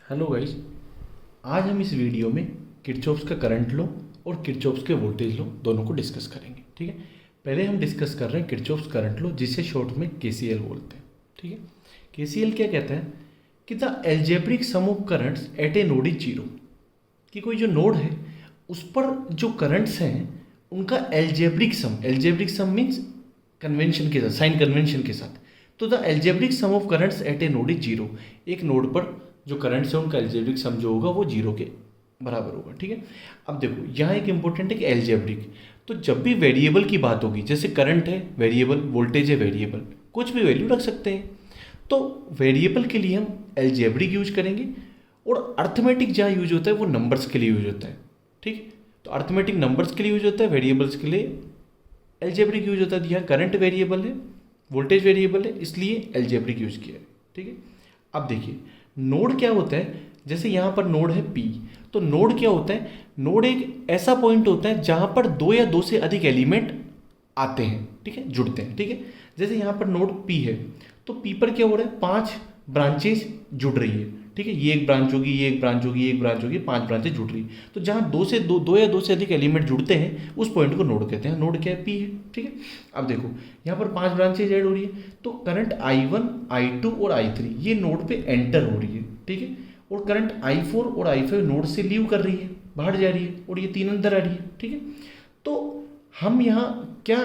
Hello guys. आज हम इस वीडियो में किरचॉफ्स का करंट लॉ और किरचॉफ्स के वोल्टेज लॉ दोनों को डिस्कस करेंगे। ठीक है, पहले हम डिस्कस कर रहे हैं किरचॉफ्स करंट लॉ, जिसे शॉर्ट में केसीएल बोलते हैं। ठीक है, केसीएल क्या कहता है कि the algebraic sum of currents at a node is zero, कि कोई जो नोड है उस पर जो करंट्स हैं उनका एल्जेब्रिक सम मीन्स कन्वेंशन के साथ, साइन कन्वेंशन के साथ। तो the algebraic sum of currents at a node is zero, एक नोड पर जो करंट्स है उनका एल्जेब्रिक सम जो होगा वो जीरो के बराबर होगा। ठीक है, अब देखो यहाँ एक इंपॉर्टेंट है कि एल्जेब्रिक, तो जब भी वेरिएबल की बात होगी, जैसे करंट है वेरिएबल, वोल्टेज है वेरिएबल, कुछ भी वैल्यू रख सकते हैं, तो वेरिएबल के लिए हम एल्जेब्रिक यूज करेंगे और अर्थमेटिक जहाँ यूज होता है वो नंबर्स के लिए यूज होता है। ठीक, तो अर्थमेटिक नंबर्स के लिए यूज होता है, वेरिएबल्स के लिए एल्जेब्रिक यूज होता है। यहाँ करंट वेरिएबल है, वोल्टेज वेरिएबल है, इसलिए एल्जेब्रिक यूज किया है। ठीक है, अब देखिए नोड क्या होता है, जैसे यहाँ पर नोड है P, तो नोड क्या होता है, नोड एक ऐसा पॉइंट होता है जहाँ पर दो या दो से अधिक एलिमेंट आते हैं, ठीक है, जुड़ते हैं। ठीक है, जैसे यहाँ पर नोड P है, तो P पर क्या हो रहा है, 5 ब्रांचेज जुड़ रही है। ठीक है, ये एक ब्रांच होगी, ये एक ब्रांच होगी, ये एक ब्रांच होगी, 5 ब्रांचेज जुड़ रही है। तो जहाँ दो या दो से अधिक एलिमेंट जुड़ते हैं उस पॉइंट को नोड कहते हैं। नोड क्या है, P है। ठीक है, अब देखो यहाँ पर 5 ब्रांचेज ऐड हो रही है, तो करंट I1, I2 और I3 ये नोड पे एंटर हो रही है। ठीक है, और करंट I4 और I5 नोड से लीव कर रही है, बाहर जा रही है, और ये 3 अंदर आ रही है। ठीक है, तो हम यहाँ क्या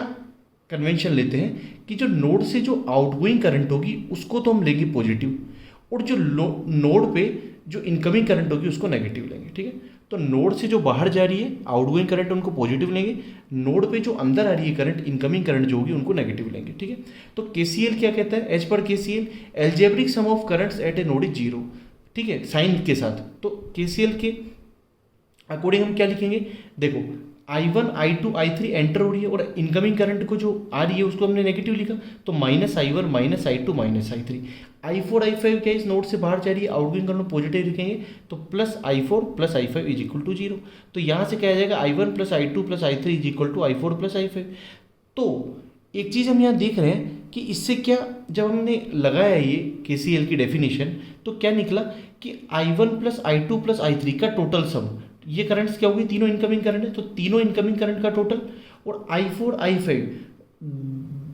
कन्वेंशन लेते हैं कि जो नोड से जो आउटगोइंग करंट होगी उसको तो हम लेंगे पॉजिटिव, और जो नोड पे जो इनकमिंग करंट होगी उसको नेगेटिव लेंगे। ठीक है, तो नोड से जो बाहर जा रही है आउटगोइंग करंट उनको पॉजिटिव लेंगे, नोड पे जो अंदर आ रही है करंट, इनकमिंग करंट जो होगी उनको नेगेटिव लेंगे। ठीक है, तो केसीएल क्या कहता है, as per KCL algebraic sum of currents at a node is zero. ठीक है, साइन के साथ, तो केसीएल के अकॉर्डिंग हम क्या लिखेंगे, देखो I1, I2, I3 एंटर हो रही है और इनकमिंग करंट को जो आ रही है उसको हमने नेगेटिव लिखा, तो -I1, -I2, -I3, I4, I5 क्या इस नोड से बाहर जा रही है, आउटगोइंग करंट पॉजिटिव लिखेंगे, तो +I4 + I5 is equal to 0। तो यहाँ से क्या आ जाएगा, I1 + I2 + I3 is equal to I4 + I5। तो एक चीज़ हम यहाँ देख रहे हैं कि इससे क्या, जब हमने लगाया ये केसीएल की डेफिनेशन, तो क्या निकला कि I1 + I2 + I3 का टोटल सम, ये करंट्स क्या होगी, तीनों इनकमिंग करंट है, तो तीनों इनकमिंग करंट का टोटल, और I4 I5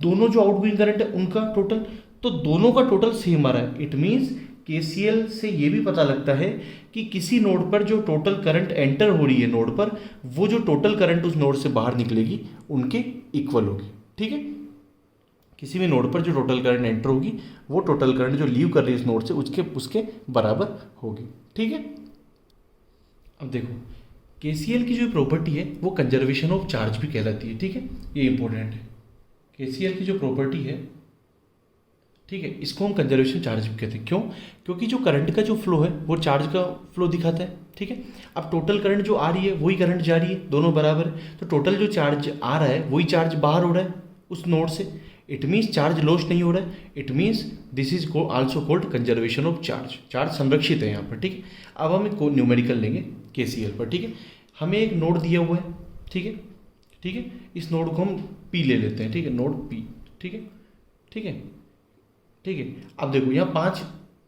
दोनों जो आउटगोइंग करंट है उनका टोटल, तो दोनों का टोटल सेम आ रहा है। इट मीन्स केसीएल से ये भी पता लगता है कि किसी नोड पर जो टोटल करंट एंटर हो रही है नोड पर, वो जो टोटल करंट उस नोड से बाहर निकलेगी उनके इक्वल होगी। ठीक है, किसी भी नोड पर जो टोटल करंट एंटर होगी वो टोटल करंट जो लीव कर रही है इस नोड से उसके बराबर होगी। ठीक है, अब देखो केसीएल की जो प्रॉपर्टी है वो कंजर्वेशन ऑफ चार्ज भी कहलाती है। ठीक है, ये इंपॉर्टेंट है, केसीएल की जो प्रॉपर्टी है, ठीक है, इसको हम कंजर्वेशन चार्ज भी कहते हैं। क्यों, क्योंकि जो करंट का जो फ्लो है वो चार्ज का फ्लो दिखाता है। ठीक है, अब टोटल करंट जो आ रही है वही करंट जा रही है, दोनों बराबर है, तो टोटल जो चार्ज आ रहा है वही चार्ज बाहर हो रहा है उस नोड से। इट मीन्स चार्ज लॉस नहीं हो रहा है, it means this is also called conservation of charge. Charge संरक्षित है यहाँ पर। ठीक है, अब हम एक न्यूमेरिकल लेंगे केसीएल पर। ठीक है, हमें एक नोड दिया हुआ है। ठीक है, ठीक है, इस नोड को हम पी ले लेते हैं। ठीक है, नोड पी। ठीक है, ठीक है, ठीक है, अब देखो यहाँ 5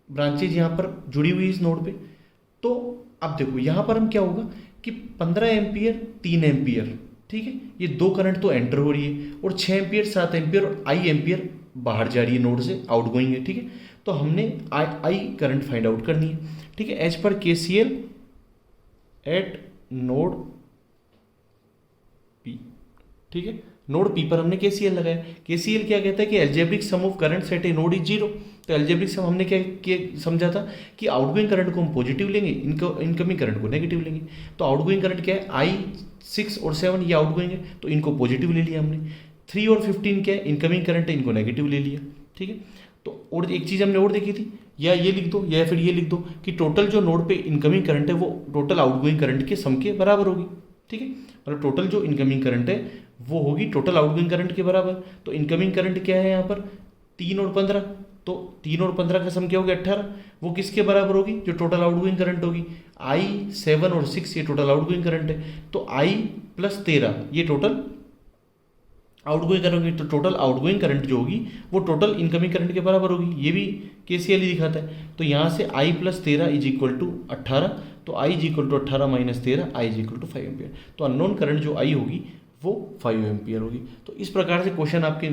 ब्रांचेज यहाँ पर जुड़ी हुई इस नोड पे, तो अब देखो यहाँ पर हम क्या होगा कि 15 एम्पियर 3 एम्पियर, ठीक है, ये 2 करंट तो एंटर हो रही है, और 6 एम्पियर 7 एम्पियर और I एम्पियर बाहर जा रही है नोड से, आउटगोइंग है। ठीक है, तो हमने I करंट फाइंड आउट करनी है। ठीक है, as per KCL eight node P. ठीक है, नोड पी पर हमने केसीएल लगाया। केसीएल क्या कहता है कि algebraic sum of currents at a node is zero. तो एल्जेब्रिक सम हमने क्या समझा था कि आउटगोइंग करंट को हम पॉजिटिव लेंगे, इनकमिंग करंट को नेगेटिव लेंगे। तो आउटगोइंग करंट क्या है, I6 और 7 ये आउटगोइंग है, तो इनको पॉजिटिव ले लिया हमने। 3 और 15 क्या है, इनकमिंग करंट है, इनको नेगेटिव ले लिया। ठीक है, तो और एक चीज़ हमने और देखी थी, या ये लिख दो या फिर ये लिख दो कि टोटल जो नोड पे इनकमिंग करंट है वो टोटल आउटगोइंग करंट के सम के बराबर होगी। ठीक है, मतलब टोटल जो इनकमिंग करंट है वो होगी टोटल आउटगोइंग करंट के बराबर। तो इनकमिंग करंट क्या है यहाँ पर, 3 और 15, तो 3 और 15 का सम क्या होगा, 18। वो किसके बराबर होगी, जो टोटल आउटगोइंग करंट होगी। I7 और 6 ये टोटल आउटगोइंग करंट है, तो I + 13 ये टोटल आउटगोइंग करोगे तो टोटल आउटगोइंग करंट जो होगी वो टोटल इनकमिंग करंट के बराबर होगी। ये भी KCL ही दिखाता है। तो यहाँ से I + 13 इज इक्वल टू 18, तो I is equal to 18 - 13, I is equal to 5 ampere. तो अननोन करंट जो I होगी वो 5 एम्पियर होगी। तो इस प्रकार से क्वेश्चन आपके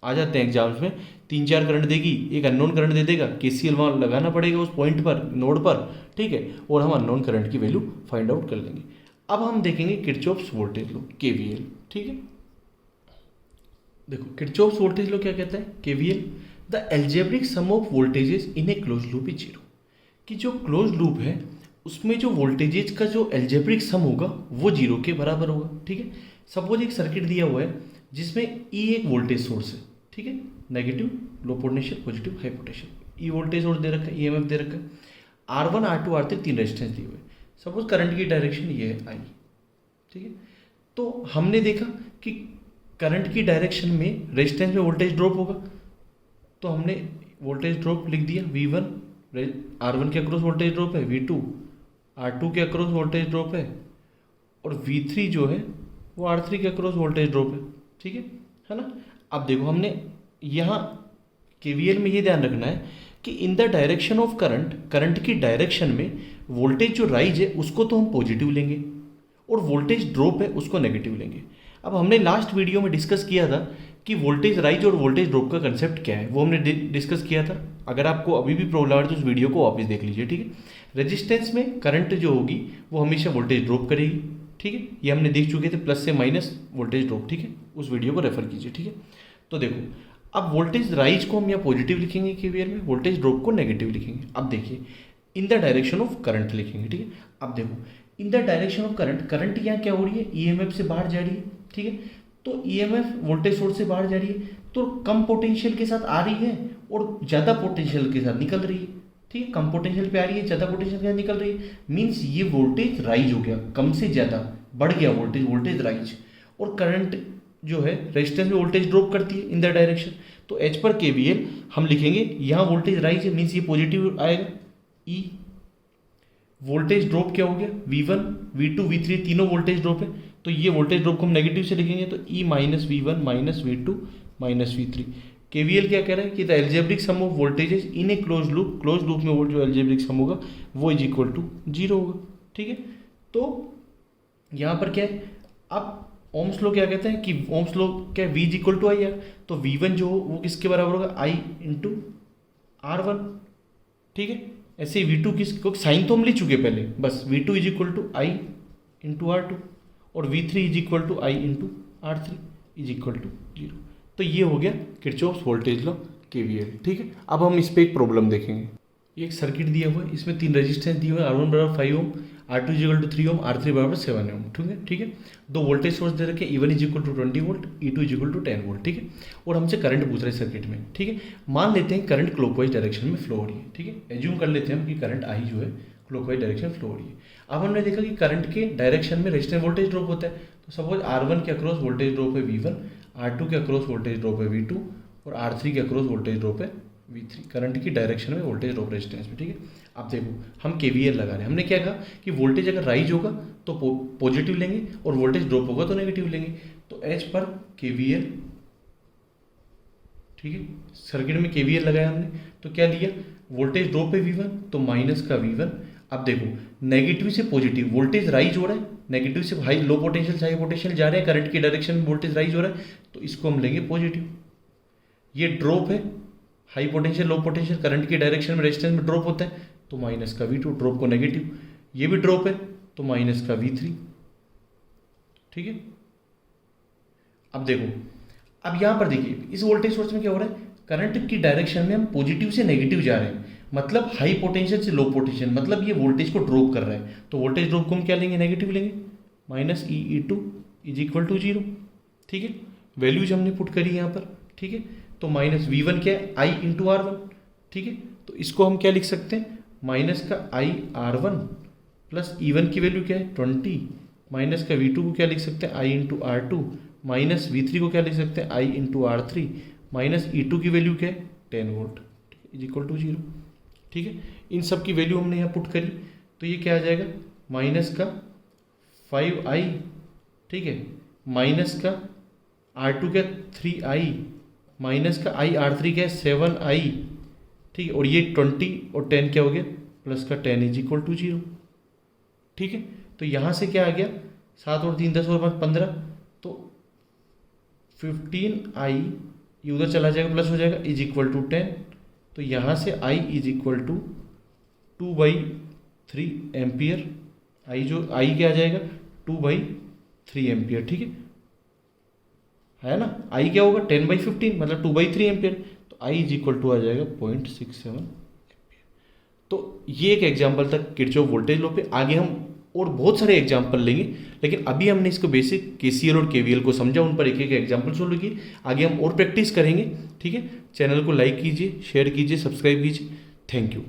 आ जाते हैं एग्जाम्स में। 3-4 करंट देगी, एक अननोन करंट दे देगा, KCL वहाँ लगाना पड़ेगा उस पॉइंट पर, नोड पर, ठीक है, और हम अननोन करंट की वैल्यू फाइंड आउट कर लेंगे। अब हम देखेंगे किरचॉफ्स वोल्टेज लॉ, KVL, ठीक है। देखो किरचॉफ्स वोल्टेज लॉ क्या कहता है, KVL, the algebraic sum of voltages in A close loop is 0, कि जो क्लोज लूप है उसमें जो वोल्टेजेस का जो एल्जेब्रिक सम होगा वो 0 के बराबर होगा, ठीक है। सपोज एक सर्किट दिया हुआ है जिसमें E एक वोल्टेज सोर्स है, ठीक है, negative, low potential, positive, high potential, E voltage source दे रखा है, EMF दे रखा है, R1, R2, R3 तीन रेजिस्टेंस दिए हुए। सपोज करंट की डायरेक्शन ये है I, ठीक है। तो हमने देखा कि करंट की डायरेक्शन में रेजिस्टेंस में वोल्टेज ड्रॉप होगा, तो हमने वोल्टेज ड्रॉप लिख दिया V1, R1 के अक्रॉस वोल्टेज ड्रॉप है, V2 R2 के अक्रॉस वोल्टेज ड्रॉप है, और V3 जो है वो R3 के अक्रॉस वोल्टेज ड्रॉप है, ठीक है ना। अब देखो हमने यहाँ KVL में ये ध्यान रखना है कि in the direction of current, current की डायरेक्शन में वोल्टेज जो राइज है उसको तो हम पॉजिटिव लेंगे और वोल्टेज ड्रॉप है उसको नेगेटिव लेंगे। अब हमने लास्ट वीडियो में डिस्कस किया था कि वोल्टेज राइज और वोल्टेज ड्रॉप का कंसेप्ट क्या है, वो हमने डिस्कस किया था। अगर आपको अभी भी प्रॉब्लम है तो उस वीडियो को वापस देख लीजिए, ठीक है। रेजिस्टेंस में करंट जो होगी वो हमेशा वोल्टेज ड्रॉप करेगी, ठीक है, ये हमने देख चुके थे, प्लस से माइनस वोल्टेज ड्रॉप, ठीक है, उस वीडियो को रेफर कीजिए, ठीक है। तो देखो अब वोल्टेज राइज को हम यहाँ पॉजिटिव लिखेंगे KVL में, वोल्टेज ड्रॉप को नेगेटिव लिखेंगे। अब देखिए in the direction of current लिखेंगे, ठीक है। अब देखो in the direction of current, current यहाँ क्या हो रही है, EMF से बाहर जा रही है, ठीक है। तो EMF वोल्टेज सोर्स से बाहर जा रही है, तो कम पोटेंशियल के साथ आ रही है और ज़्यादा पोटेंशियल के साथ निकल रही है, ठीक है। कम पोटेंशियल पे आ रही है, ज़्यादा पोटेंशियल के साथ निकल रही है, मीन्स ये वोल्टेज राइज हो गया, कम से ज़्यादा बढ़ गया वोल्टेज, वोल्टेज राइज। और करंट जो है रेजिस्टेंस में वोल्टेज ड्रॉप करती है इन द डायरेक्शन। तो H पर KVL हम लिखेंगे, यहाँ वोल्टेज राइज है मीन्स ये पॉजिटिव आएगा, E वोल्टेज ड्रॉप क्या हो गया, V1, V2, V3 तीनों वोल्टेज ड्रॉप है, तो ये वोल्टेज ड्रॉप को हम नेगेटिव से लिखेंगे, तो E - V1 - V2 - V3। KVL क्या कह रहा है कि the algebraic sum of voltages in A close loop, close loop में वो जो एल्जेब्रिक सम होगा वो इज इक्वल टू 0 होगा, ठीक है। तो यहाँ पर क्या है, अब ओम्स लॉ क्या कहते हैं कि ओम्स लॉ क्या है, V is equal to I है, तो V1 जो हो वो किसके बराबर होगा, I × R1, ठीक है। ऐसे V2 किसको, साइन तो हम ले चुके पहले, बस V2 is equal to I × R2 और V3 is equal to I × R3 is equal to 0। तो ये हो गया किरचॉफ्स वोल्टेज लॉ KVL, ठीक है। अब हम इस पर एक प्रॉब्लम देखेंगे। ये एक सर्किट दिया हुआ है, इसमें तीन रेजिस्टेंस दिए हुए हैं, R1 बराबर 5 ohm, R2 is equal to 3 ohm, R3 बराबर 7 ओम, ठीक है। दो वोल्टेज सोर्स दे रखे, E1 is equal to 20 volt, E2 is equal to 10 volt, ठीक है। और हमसे करंट पूछ रहे हैं सर्किट में, ठीक है। मान लेते हैं करंट क्लॉकवाइज डायरेक्शन में फ्लो हो रही है, ठीक है। एज्यूम कर लेते हैं हम कि करंट I जो है क्लॉकवाइज डायरेक्शन फ्लो हो रही है। अब हमने देखा कि करंट के डायरेक्शन में रेजिस्टेंस वोल्टेज ड्रॉप होता है, तो सपोज R1 के अक्रॉस वोल्टेज ड्रॉप है V1, R2 के अक्रॉस वोल्टेज ड्रॉप है V2 और R3 के अक्रॉस वोल्टेज ड्रॉप है V3, करंट की डायरेक्शन में वोल्टेज ड्रॉप रेजिस्टेंस में, ठीक है। अब देखो हम KVL लगा रहे हैं, हमने क्या कहा कि वोल्टेज अगर राइज होगा तो पॉजिटिव लेंगे और वोल्टेज ड्रॉप होगा तो नेगेटिव लेंगे। तो H पर KVL, ठीक है, सर्किट में KVL लगाया हमने, तो क्या लिया, वोल्टेज ड्रॉप है V1 तो माइनस का V1। अब देखो नेगेटिव से पॉजिटिव वोल्टेज राइज हो रहा है, नेगेटिव से हाई, लो पोटेंशियल से हाई पोटेंशियल जा रहे हैं, करंट की डायरेक्शन में वोल्टेज राइज हो रहा है, तो इसको हम लेंगे पॉजिटिव। ये ड्रॉप है, high potential low potential current की डायरेक्शन में रेजिस्टेंस में ड्रॉप होता है, तो माइनस का V2, ड्रॉप को नेगेटिव। ये भी ड्रॉप है तो माइनस का V3, ठीक है। अब देखो, अब यहां पर देखिए इस वोल्टेज सोर्स में क्या हो रहा है, करंट की डायरेक्शन में हम पॉजिटिव से नेगेटिव जा रहे हैं, मतलब हाई पोटेंशियल से लो पोटेंशियल, मतलब ये वोल्टेज को ड्रॉप कर रहा है, तो वोल्टेज ड्रॉप को हम क्या लेंगे, नेगेटिव लेंगे, minus E2 is equal to 0, ठीक है। वैल्यूज हमने पुट करी यहाँ पर, ठीक है। तो माइनस V1 क्या है, I × R1, ठीक है। तो इसको हम क्या लिख सकते हैं, माइनस का I R1 प्लस E1 की वैल्यू क्या है 20, माइनस का V2 को क्या लिख सकते हैं I × R2, माइनस V3 को क्या लिख सकते हैं I × R3, माइनस E2 की वैल्यू क्या है 10 वोल्ट, इज इक्वल टू 0, ठीक है। इन सब की वैल्यू हमने यहाँ पुट करी, तो ये क्या आ जाएगा, माइनस का 5I, ठीक है, माइनस का R2 क्या 3i माइनस का i R3 क्या है 7i, ठीक है, और ये 20 और 10 क्या हो गया प्लस का 10 इज इक्वल टू 0, ठीक है। तो यहाँ से क्या आ गया 7 और 3 10 और 5 15, तो 15i ये उधर चला जाएगा प्लस हो जाएगा इज इक्वल टू 10, तो यहाँ से i is equal to 2/3 ampere, i जो i क्या आ जाएगा 2/3 एम्पियर, ठीक है ना। i क्या होगा 10/15 मतलब 2/3 एम्पियर, तो i इज इक्वल टू आ जाएगा 0.67 एम्पियर। तो ये एक एग्जाम्पल था किरचॉफ वोल्टेज लॉ पे। आगे हम और बहुत सारे एग्जाम्पल लेंगे, लेकिन अभी हमने इसको बेसिक केसीएल और केवीएल को समझा, उन पर एक एक एग्जाम्पल सोल्व किए। आगे हम और प्रैक्टिस करेंगे, ठीक है। चैनल को लाइक कीजिए, शेयर कीजिए, सब्सक्राइब कीजिए। Thank you.